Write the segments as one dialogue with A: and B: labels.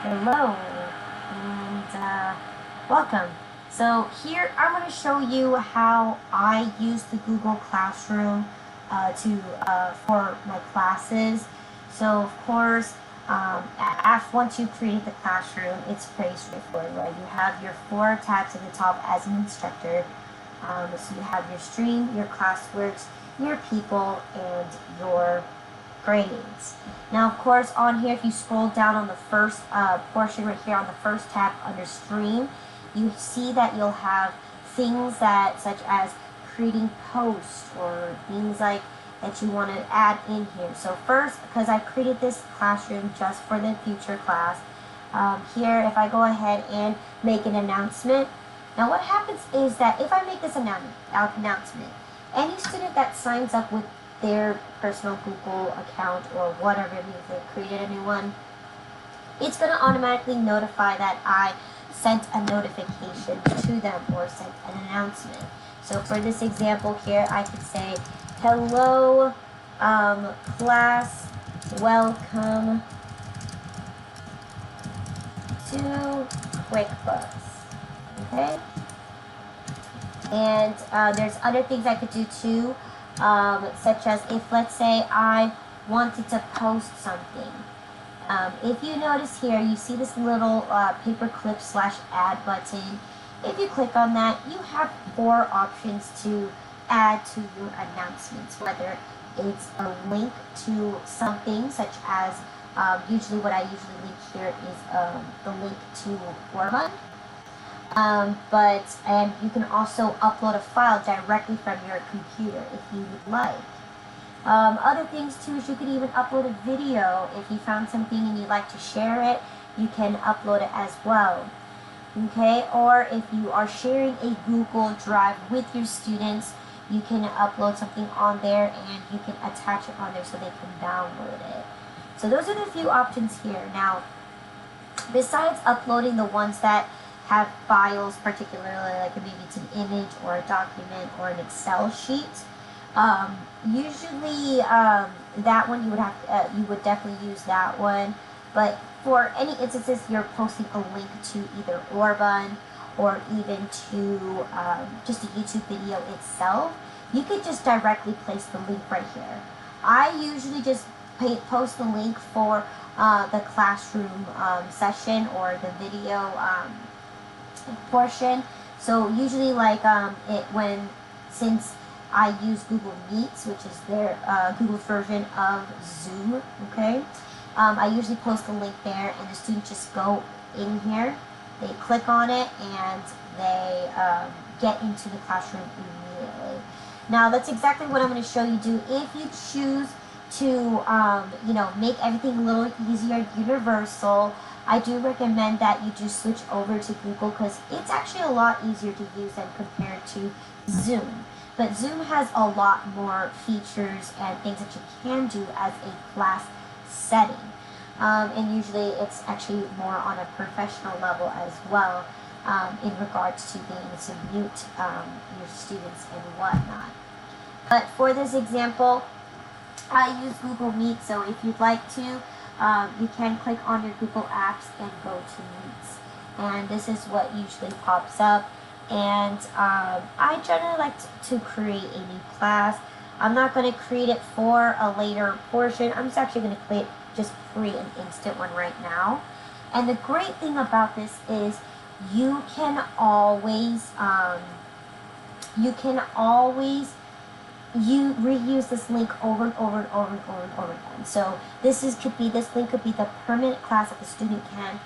A: Hello and welcome. So here I'm going to show you how I use the Google Classroom for my classes. So of course, once you create the classroom, it's pretty straightforward, right? You have your 4 tabs at the top as an instructor. So you have your stream, your classworks, your people, and your grades. Now, of course, on here, if you scroll down on the first portion right here on the first tab under stream, you see that you'll have things that, such as creating posts or things like that you want to add in here. So first, because I created this classroom just for the future class, here, if I go ahead and make an announcement, now what happens is that if I make this announcement, any student that signs up with their personal Google account or whatever it means they created a new one, it's going to automatically notify that I sent a notification to them or sent an announcement. So for this example here, I could say, hello, class, welcome to QuickBooks. Okay? And there's other things I could do too. Such as if, let's say, I wanted to post something. If you notice here, you see this little paperclip / add button. If you click on that, you have 4 options to add to your announcements, whether it's a link to something, such as usually what I usually link here is the link to Orba. And you can also upload a file directly from your computer if you would like. Other things too is you could even upload a video. If you found something and you'd like to share it, you can upload it as well. Okay, or if you are sharing a Google Drive with your students, you can upload something on there and you can attach it on there so they can download it. So those are the few options here. Now, besides uploading the ones that have files, particularly like maybe it's an image or a document or an Excel sheet. Usually that one you would definitely use that one. But for any instances you're posting a link to either Orban or even to just a YouTube video itself, you could just directly place the link right here. I usually just post the link for the classroom session or the video portion. So usually like since I use Google Meets, which is their Google's version of Zoom, okay, I usually post a link there and the students just go in here, they click on it, and they get into the classroom immediately. Now that's exactly what I'm going to show you do if you choose to make everything a little easier, universal. I do recommend that you do switch over to Google because it's actually a lot easier to use than compared to Zoom. But Zoom has a lot more features and things that you can do as a class setting. And usually it's actually more on a professional level as well in regards to being able to mute your students and whatnot. But for this example, I use Google Meet, so if you'd like to, you can click on your Google Apps and go to Meets. And this is what usually pops up. And I generally like to create a new class. I'm not going to create it for a later portion. I'm just actually going to just create an instant one right now. And the great thing about this is you can always you reuse this link over and over and over and over and over again. So this link could be the permanent class that the student can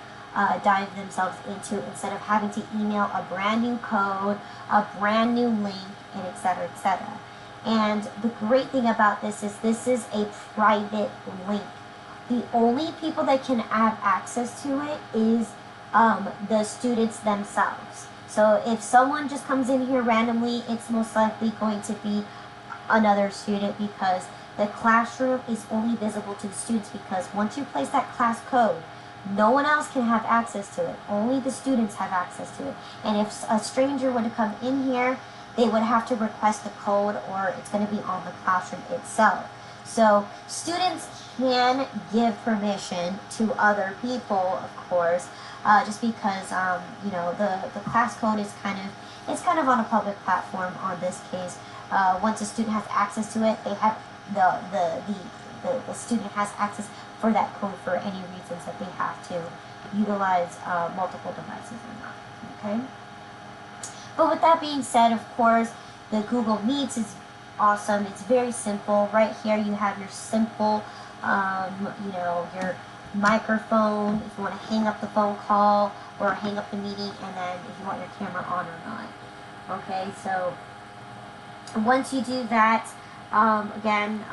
A: dive themselves into instead of having to email a brand new code, a brand new link, and etc., etc. And the great thing about this is a private link. The only people that can have access to it is the students themselves. So if someone just comes in here randomly, it's most likely going to be another student, because the classroom is only visible to the students, because once you place that class code, no one else can have access to it. Only the students have access to it. And if a stranger were to come in here, they would have to request the code, or it's going to be on the classroom itself. So students can give permission to other people, of course, just because the class code is kind of on a public platform on this case. Once a student has access to it, they have the student has access for that code for any reasons that they have to utilize multiple devices or not. Okay. But with that being said, of course, the Google Meets is awesome. It's very simple. Right here, you have your simple, your microphone, if you want to hang up the phone call or hang up the meeting, and then if you want your camera on or not. Okay, so once you do that, again,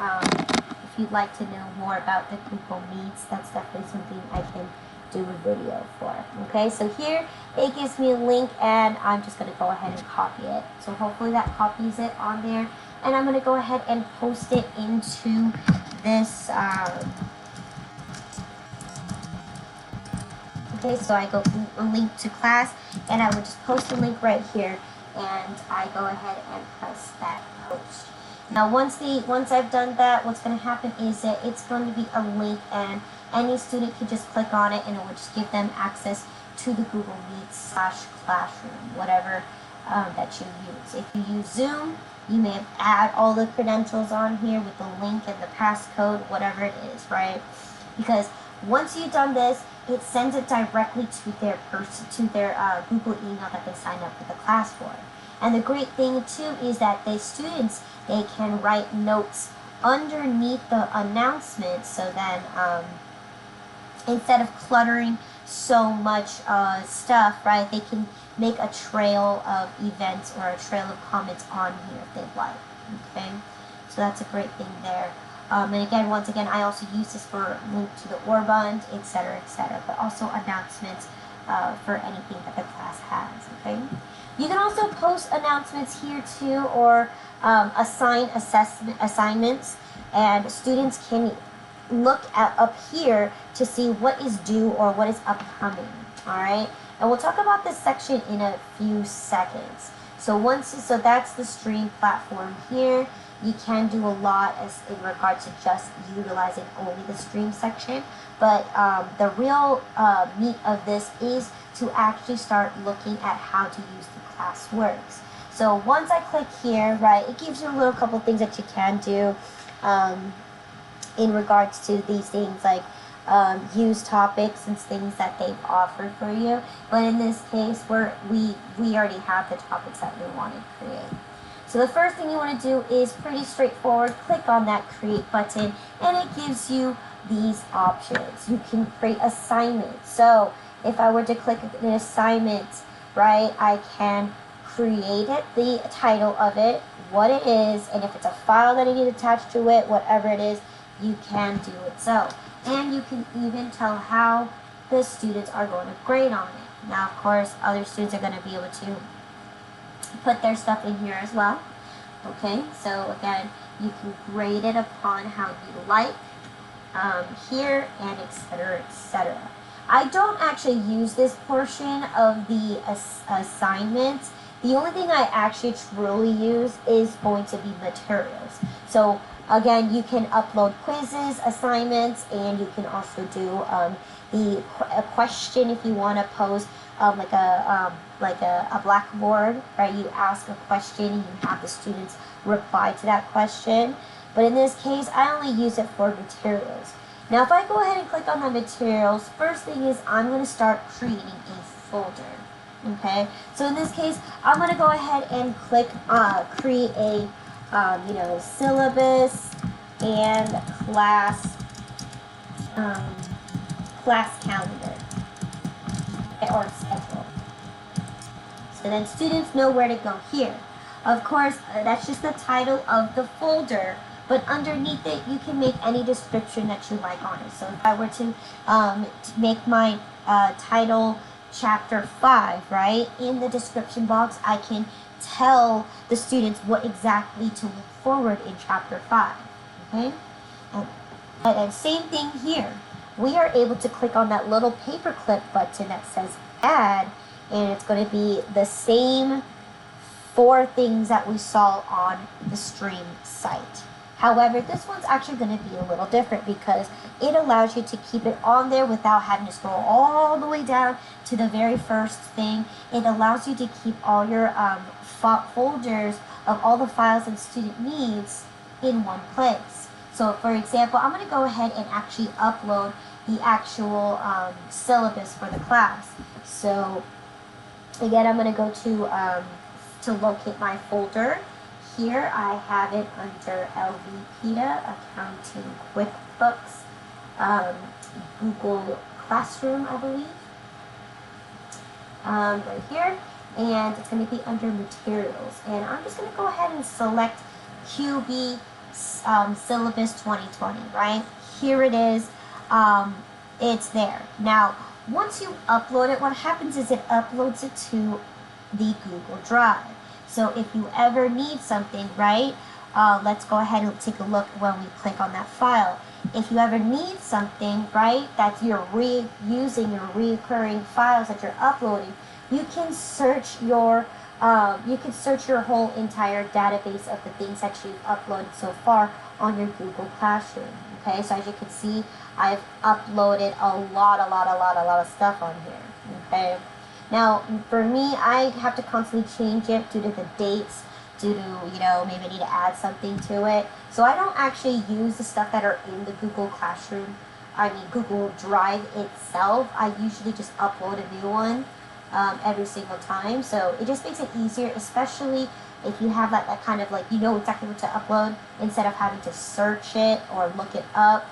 A: if you'd like to know more about the Google Meets, that's definitely something I can do a video for. Okay, so here it gives me a link, and I'm just going to go ahead and copy it. So hopefully that copies it on there, and I'm going to go ahead and post it into this. Okay, so I go a link to class, and I would just post a link right here, and I go ahead and press that post. Now once I've done that, what's going to happen is that it's going to be a link, and any student can just click on it, and it will just give them access to the Google Meet / Classroom, whatever that you use. If you use Zoom, you may add all the credentials on here with the link and the passcode, whatever it is, right? Because once you've done this, it sends it directly to their Google email that they signed up for the class for. And the great thing too is that they can write notes underneath the announcement, so then instead of cluttering so much stuff, right, they can make a trail of events or a trail of comments on here if they'd like. Okay, so that's a great thing there. And again, once again, I also use this for link to the Orbund, etc., but also announcements for anything that the class has. Okay, you can also post announcements here too, or assign assignments, and students can look up here to see what is due or what is upcoming. All right, and we'll talk about this section in a few seconds. So that's the stream platform here. You can do a lot in regards to just utilizing only the stream section, but the real meat of this is to actually start looking at how to use the classworks. So once I click here, right, it gives you a little couple things that you can do in regards to these things, like use topics and things that they've offered for you. But in this case, we already have the topics that we want to create. So the first thing you want to do is pretty straightforward. Click on that create button, and it gives you these options. You can create assignments. So if I were to click an assignment, right, I can create it, the title of it, what it is, and if it's a file that I need attached to it, whatever it is, you can do it so. And you can even tell how the students are going to grade on it. Now, of course, other students are going to be able to put their stuff in here as well. Okay, so again, you can grade it upon how you like here, and etc., etc. I don't actually use this portion of the assignments. The only thing I actually truly use is going to be materials. So again, you can upload quizzes, assignments, and you can also do a question if you want to pose like a blackboard, right? You ask a question and you have the students reply to that question. But in this case, I only use it for materials. Now, if I go ahead and click on the materials, first thing is I'm going to start creating a folder. Okay, so in this case, I'm going to go ahead and click create a syllabus and class calendar or schedule. So then students know where to go here. Of course, that's just the title of the folder, but underneath it, you can make any description that you like on it. So if I were to make my title Chapter 5, right, in the description box, I can tell the students what exactly to look forward in Chapter 5, okay? And same thing here. We are able to click on that little paperclip button that says Add, and it's going to be the same 4 things that we saw on the stream site. However, this one's actually going to be a little different because it allows you to keep it on there without having to scroll all the way down to the very first thing. It allows you to keep all your folders of all the files that the student needs in one place. So for example, I'm going to go ahead and actually upload the actual syllabus for the class. So again, I'm going to go to locate my folder. Here I have it under LVPTA, Accounting, QuickBooks, Google Classroom, I believe, right here, and it's going to be under Materials. And I'm just going to go ahead and select QB Syllabus 2020, right? Here it is. It's there. Now, once you upload it, what happens is it uploads it to the Google Drive. So if you ever need something, right, let's go ahead and take a look when we click on that file. If you ever need something, right, that you're reusing your recurring files that you're uploading, you can search your whole entire database of the things that you've uploaded so far on your Google Classroom. Okay, so as you can see, I've uploaded a lot of stuff on here. Okay. Now, for me, I have to constantly change it due to the dates, due to, maybe I need to add something to it. So I don't actually use the stuff that are in the Google Classroom, Google Drive itself. I usually just upload a new one every single time. So it just makes it easier, especially if you have that kind of you know exactly what to upload instead of having to search it or look it up.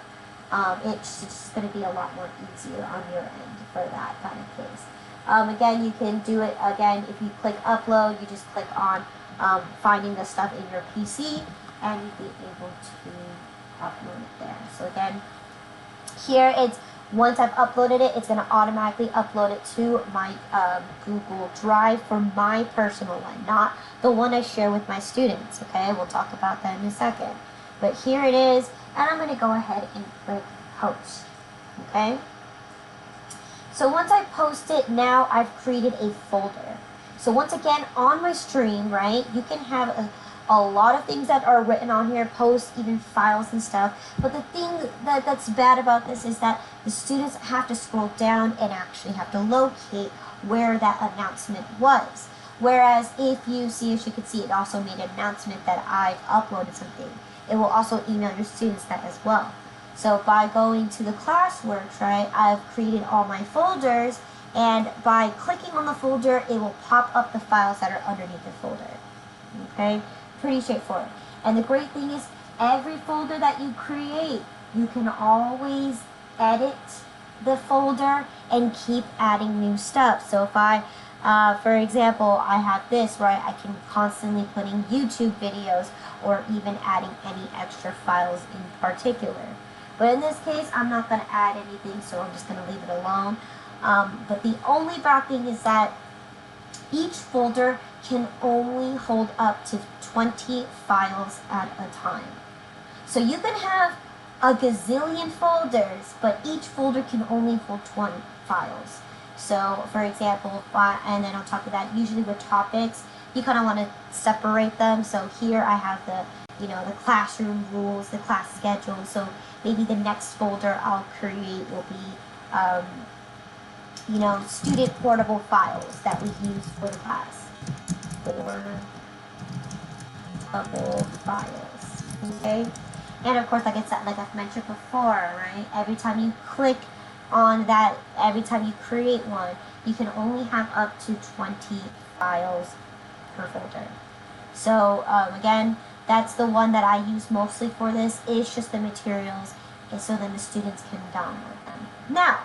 A: It's just going to be a lot more easier on your end for that kind of case. Again, you can do it again if you click upload. You just click on finding the stuff in your PC and you'll be able to upload it there. So again, here it's once I've uploaded it, it's going to automatically upload it to my Google Drive for my personal one, not the one I share with my students. Okay, we'll talk about that in a second. But here it is, and I'm going to go ahead and click post. Okay. So once I post it, now I've created a folder. So once again, on my stream, right, you can have a lot of things that are written on here, posts, even files and stuff. But the thing that's bad about this is that the students have to scroll down and actually have to locate where that announcement was. Whereas if you see, as you can see, it also made an announcement that I've uploaded something. It will also email your students that as well. So by going to the classworks, right, I've created all my folders, and by clicking on the folder, it will pop up the files that are underneath the folder. Okay, pretty straightforward. And the great thing is, every folder that you create, you can always edit the folder and keep adding new stuff. So if I, for example, I have this, right, I can constantly put in YouTube videos or even adding any extra files in particular. But in this case, I'm not going to add anything, so I'm just going to leave it alone. But the only bad thing is that each folder can only hold up to 20 files at a time. So you can have a gazillion folders, but each folder can only hold 20 files. So, for example, and then on top of that, usually with topics, you kind of want to separate them. So here I have the classroom rules, the class schedule. So maybe the next folder I'll create will be, student portable files that we use for the class. Portable files, okay? And of course, like I said, like I've mentioned before, right? Every time you click on that, every time you create one, you can only have up to 20 files per folder. So again, that's the one that I use mostly for this. It's just the materials, and so then the students can download them. Now,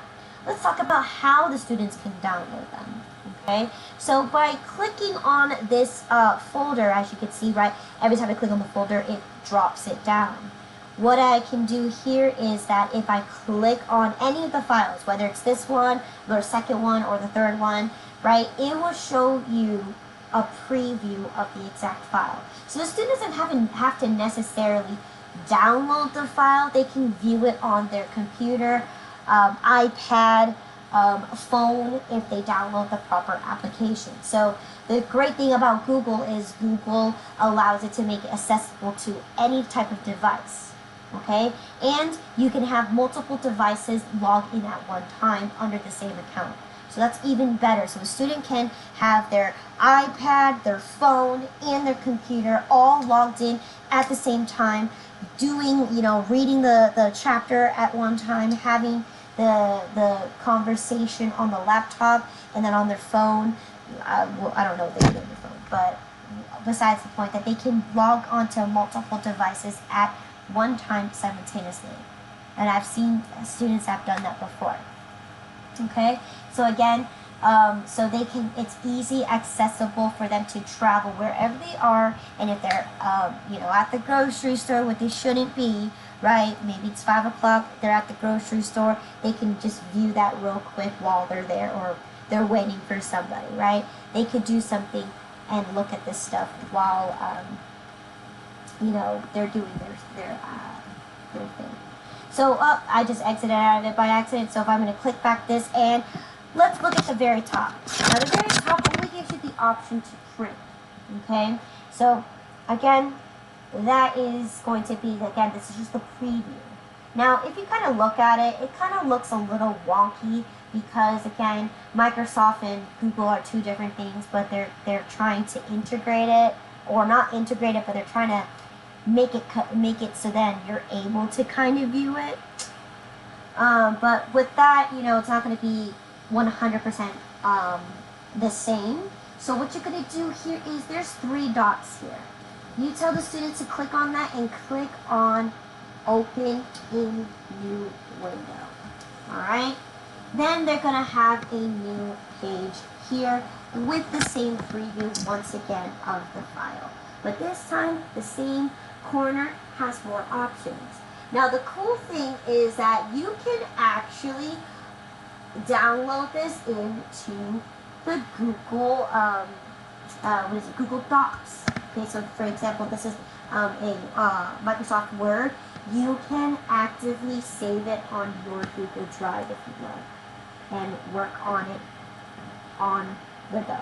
A: let's talk about how the students can download them. Okay, so by clicking on this folder, as you can see, right, every time I click on the folder, it drops it down. What I can do here is that if I click on any of the files, whether it's this one, or the second one, or the third one, right, it will show you a preview of the exact file. So the student doesn't have to necessarily download the file. They can view it on their computer, iPad, phone if they download the proper application. So the great thing about Google is Google allows it to make it accessible to any type of device. Okay, and you can have multiple devices log in at one time under the same account. So that's even better. So a student can have their iPad, their phone, and their computer all logged in at the same time, doing, reading the chapter at one time, having the conversation on the laptop, and then on their phone. Well, I don't know if they do on their phone, but besides the point that they can log onto multiple devices at one time simultaneously. And I've seen students have done that before. Okay, so again, so they can, it's easy accessible for them to travel wherever they are, and if they're, at the grocery store, what they shouldn't be, right? Maybe it's 5 o'clock, they're at the grocery store, they can just view that real quick while they're there, or they're waiting for somebody, right? They could do something and look at this stuff while, they're doing their thing. So I just exited out of it by accident. So if I'm going to click back this, and let's look at the very top. Now the very top only gives you the option to print. Okay, so again, that is going to be, again, this is just the preview. Now if you kind of look at it, it kind of looks a little wonky because again, Microsoft and Google are two different things, but they're trying to integrate it, or not integrate it, but they're trying to make it so then you're able to kind of view it. But with that, it's not going to be 100% the same. So what you're going to do here is there's 3 dots here. You tell the student to click on that and click on Open in New Window. Alright? Then they're going to have a new page here with the same preview once again of the file. But this time, the same corner has more options. Now the cool thing is that you can actually download this into the Google, Google Docs. Okay, so for example, this is a Microsoft Word. You can actively save it on your Google Drive if you like, and work on it on the go.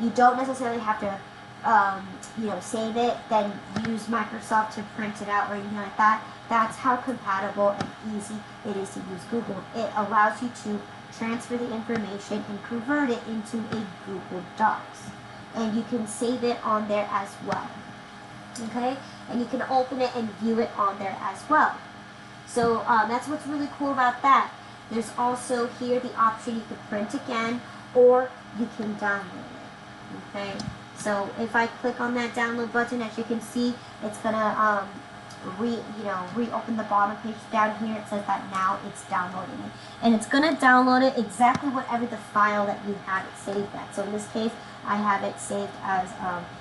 A: You don't necessarily have to save it, then use Microsoft to print it out or anything like that. That's how compatible and easy it is to use Google. It allows you to transfer the information and convert it into a Google Docs. And you can save it on there as well. Okay? And you can open it and view it on there as well. So that's what's really cool about that. There's also here the option you can print again, or you can download it. Okay? So if I click on that download button, as you can see, it's gonna reopen the bottom page down here. It says that now it's downloading it, and it's gonna download it exactly whatever the file that you have it saved at. So in this case, I have it saved as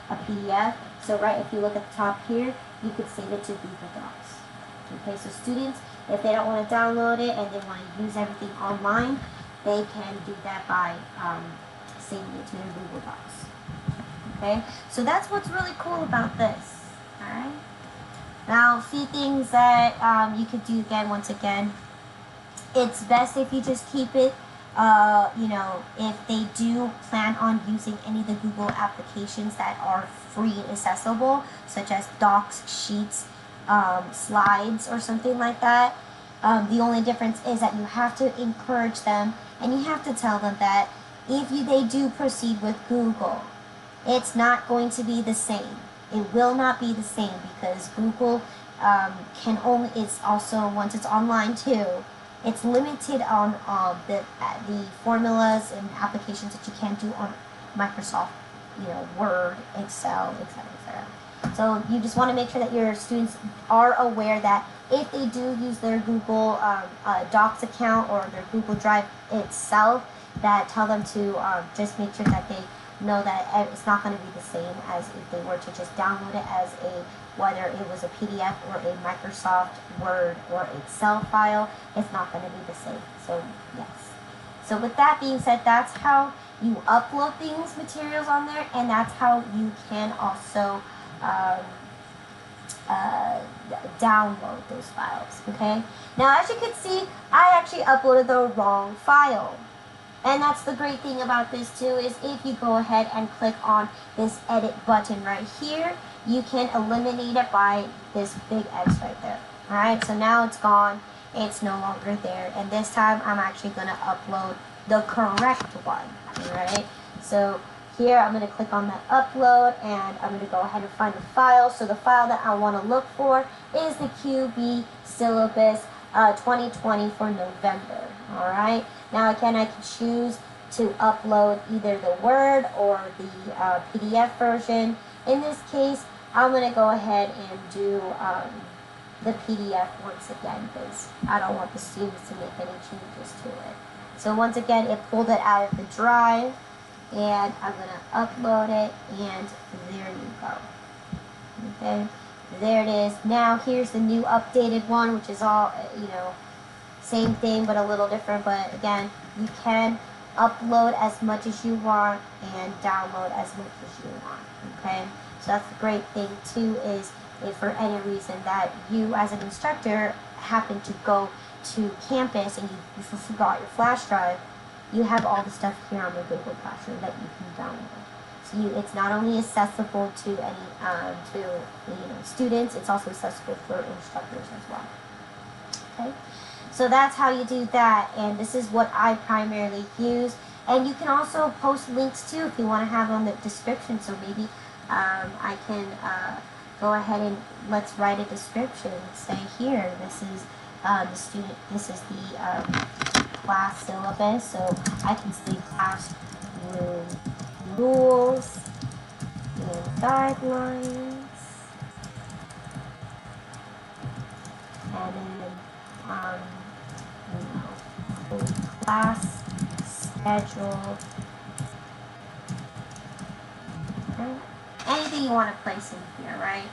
A: a PDF. So if you look at the top here, you could save it to Google Docs. Okay, so students, if they don't want to download it and they want to use everything online, they can do that by saving it to their Google Docs. Okay, so that's what's really cool about this. Alright, now a few things that you could do once again, it's best if you just keep it, if they do plan on using any of the Google applications that are free and accessible, such as Docs, Sheets, Slides, or something like that. The only difference is that you have to encourage them, and you have to tell them that if they do proceed with Google, it's not going to be the same. It will not be the same because Google it's also, once it's online too, it's limited on the formulas and applications that you can do on Microsoft, Word, Excel, etc., etc. So you just want to make sure that your students are aware that if they do use their Google Docs account or their Google Drive itself, that tell them to just make sure that they know that it's not going to be the same as if they were to just download it as whether it was a PDF or a Microsoft Word or Excel file. It's not going to be the same. So yes. So with that being said, that's how you upload materials on there, and that's how you can also download those files. Okay. Now, as you can see, I actually uploaded the wrong file. And that's the great thing about this too, is if you go ahead and click on this edit button right here, you can eliminate it by this big X right there. Alright, so now it's gone, it's no longer there, and this time I'm actually going to upload the correct one. Alright, so here I'm going to click on that upload, and I'm going to go ahead and find the file. So the file that I want to look for is the QB syllabus 2020 for November. Alright, now again, I can choose to upload either the Word or the PDF version. In this case, I'm going to go ahead and do the PDF once again, because I don't want the students to make any changes to it. So once again, it pulled it out of the drive, and I'm going to upload it, and there you go. Okay, there it is. Now here's the new updated one, which is all, same thing but a little different. But again, you can upload as much as you want and download as much as you want. Okay, so that's the great thing too, is if for any reason that you as an instructor happen to go to campus and you forgot your flash drive, you have all the stuff here on the Google Classroom that you can download. So it's not only accessible to any students, it's also accessible for instructors as well. Okay, so that's how you do that, and this is what I primarily use. And you can also post links too if you want to have on the description. So maybe I can go ahead and let's write a description. Let's say here, this is this is the class syllabus. So I can say classroom rules and guidelines, and then class schedule. Okay. Anything you want to place in here, right?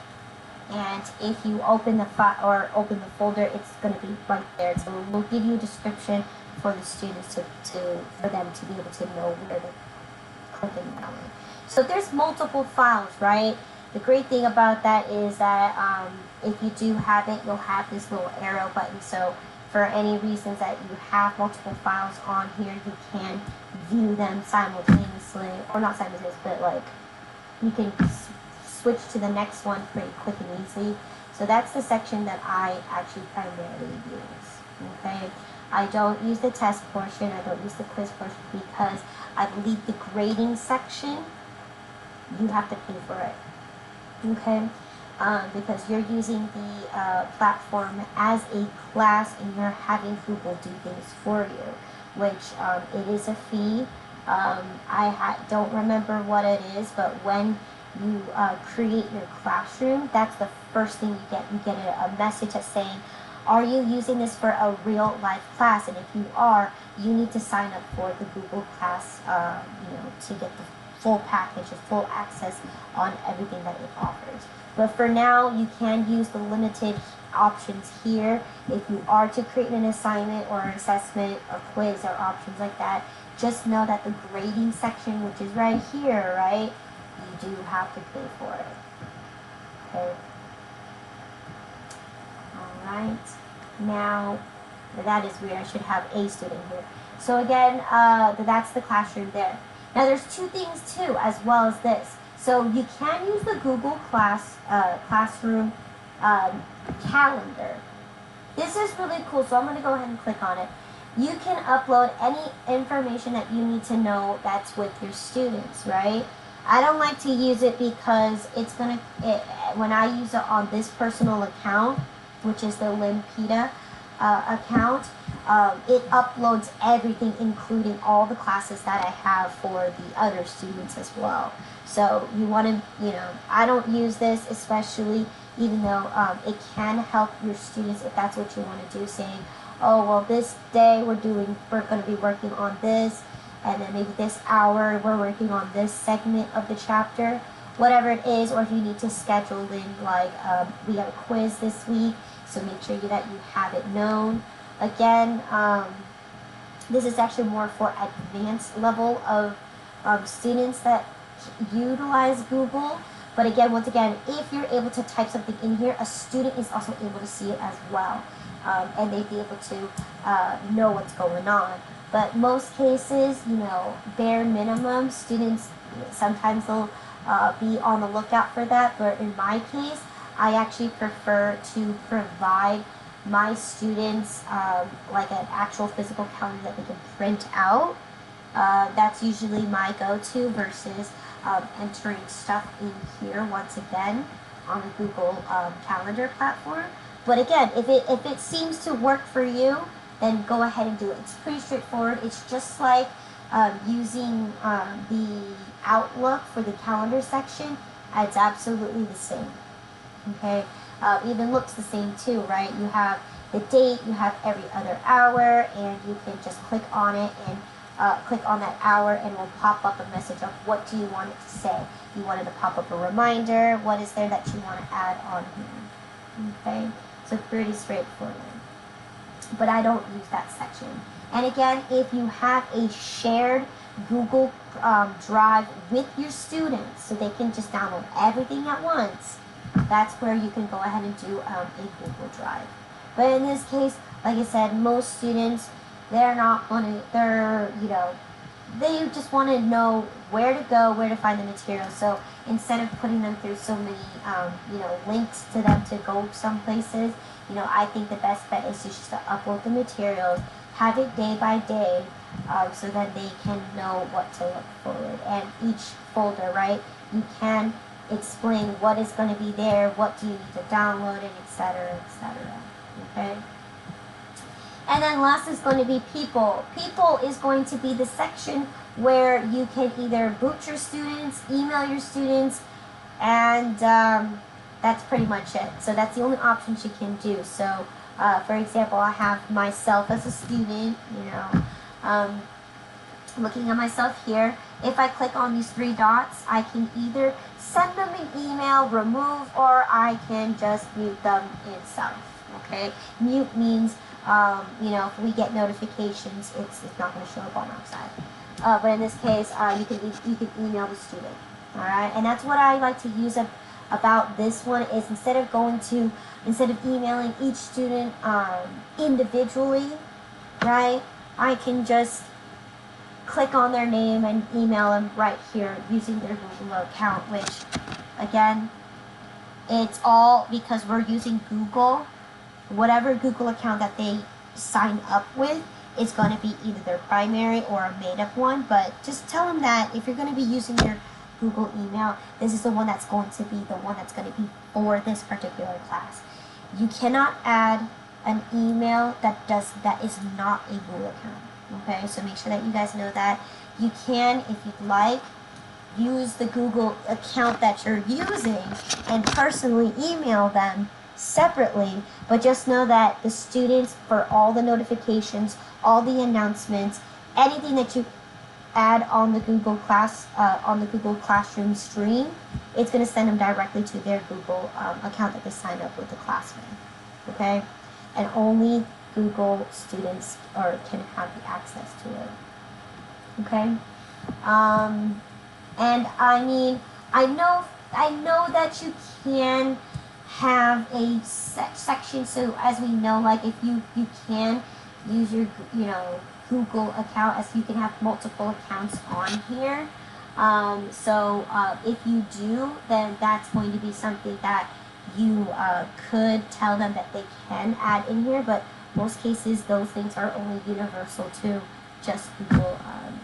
A: And if you open the file or open the folder, it's going to be right there. So we'll give you a description for the students for them to be able to know where to click and download. So there's multiple files, right? The great thing about that is that if you do have it, you'll have this little arrow button. So for any reasons that you have multiple files on here, you can view them simultaneously, or not simultaneously, but like you can switch to the next one pretty quick and easily. So that's the section that I actually primarily use. Okay, I don't use the test portion, I don't use the quiz portion, because I believe the grading section, you have to pay for it. Okay, because you're using the platform as a class and you're having Google do things for you, which it is a fee. I don't remember what it is, but when you create your classroom, that's the first thing you get. You get a message that's saying, are you using this for a real life class? And if you are, you need to sign up for the Google Class, to get the full package, the full access on everything that it offers. But for now, you can use the limited options here. If you are to create an assignment or an assessment or quiz or options like that, just know that the grading section, which is right here, right, you do have to pay for it. Okay. Alright. Now, that is weird. I should have a student here. So again, that's the classroom there. Now there's two things too, as well as this. So you can use the Google Classroom calendar. This is really cool, so I'm going to go ahead and click on it. You can upload any information that you need to know that's with your students, right? I don't like to use it because when I use it on this personal account, which is the Limpida account, it uploads everything, including all the classes that I have for the other students as well. So you want to, I don't use this especially, even though it can help your students if that's what you want to do, saying, oh, well, this day we're going to be working on this, and then maybe this hour we're working on this segment of the chapter, whatever it is. Or if you need to schedule in, like, we have a quiz this week, so make sure that you have it known. Again, this is actually more for advanced level of students that utilize Google. But again, once again, if you're able to type something in here, a student is also able to see it as well. And they'd be able to know what's going on. But most cases, bare minimum, students sometimes they'll be on the lookout for that. But in my case, I actually prefer to provide my students like an actual physical calendar that they can print out. That's usually my go-to versus entering stuff in here once again on the Google Calendar platform. But again, if it seems to work for you, then go ahead and do it. It's pretty straightforward. It's just like using the Outlook for the calendar section. It's absolutely the same. Okay, even looks the same too, right? You have the date, you have every other hour, and you can just click on it and click on that hour, and it will pop up a message of what do you want it to say. You want it to pop up a reminder. What is there that you want to add on here? Okay, so pretty straightforward. But I don't use that section. And again, if you have a shared Google Drive with your students, so they can just download everything at once, that's where you can go ahead and do a Google Drive. But in this case, like I said, most students, they're not going to, they just want to know where to go, where to find the material. So instead of putting them through so many, links to them to go some places, I think the best bet is just to upload the materials, have it day by day, so that they can know what to look forward. And each folder, right, you can explain what is going to be there, what do you need to download, and etc., etc. Okay? And then last is going to be people. People is going to be the section where you can either boot your students, email your students, and that's pretty much it. So that's the only options you can do. So, for example, I have myself as a student, looking at myself here. If I click on these three dots, I can either send them an email, remove, or I can just mute them itself. Okay? Mute means, if we get notifications, it's not going to show up on our side. But in this case, you can email the student. All right? And that's what I like to use about this one is instead of emailing each student individually, right? I can just click on their name and email them right here using their Google account, which, again, it's all because we're using Google. Whatever Google account that they sign up with is going to be either their primary or a made-up one, but just tell them that if you're going to be using your Google email, this is the one that's going to be for this particular class. You cannot add an email that is not a Google account. Okay, so make sure that you guys know that. You can, if you'd like, use the Google account that you're using and personally email them separately, but just know that the students, for all the notifications, all the announcements, anything that you add on the Google Classroom stream, it's going to send them directly to their Google account that they signed up with the class with. Okay, and only Google students can have the access to it. Okay, and I know that you can have a section. So as we know, like if you can use your Google account, as you can have multiple accounts on here. So if you do, then that's going to be something that you could tell them that they can add in here, but most cases those things are only universal to just Google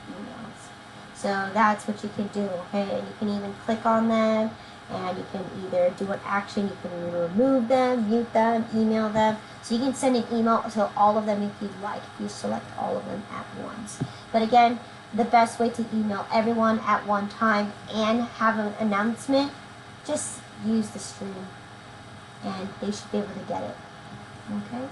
A: emails. So that's what you can do, okay? And you can even click on them, and you can either do an action, you can either remove them, mute them, email them. So you can send an email to all of them if you'd like, if you select all of them at once. But again, the best way to email everyone at one time and have an announcement, just use the stream, and they should be able to get it, okay?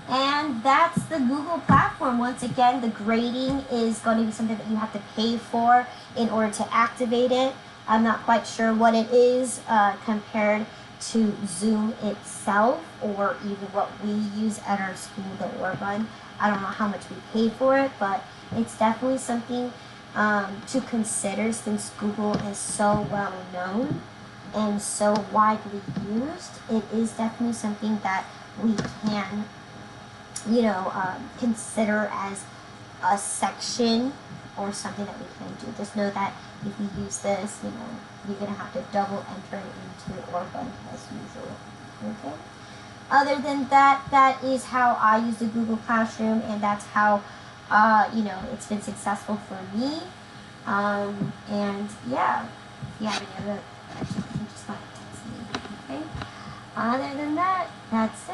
A: And that's the Google platform. Once again, the grading is going to be something that you have to pay for in order to activate it. I'm not quite sure what it is compared to Zoom itself, or even what we use at our school, the Orban. I don't know how much we pay for it, but it's definitely something to consider, since Google is so well known and so widely used. It is definitely something that we can consider as a section or something that we can do. Just know that if you use this, you know, you're going to have to double enter it into Orbit as usual. Okay? Other than that, that is how I use the Google Classroom, and that's how, you know, it's been successful for me. And yeah, if you have any other questions, you can just text me. Okay? Other than that, that's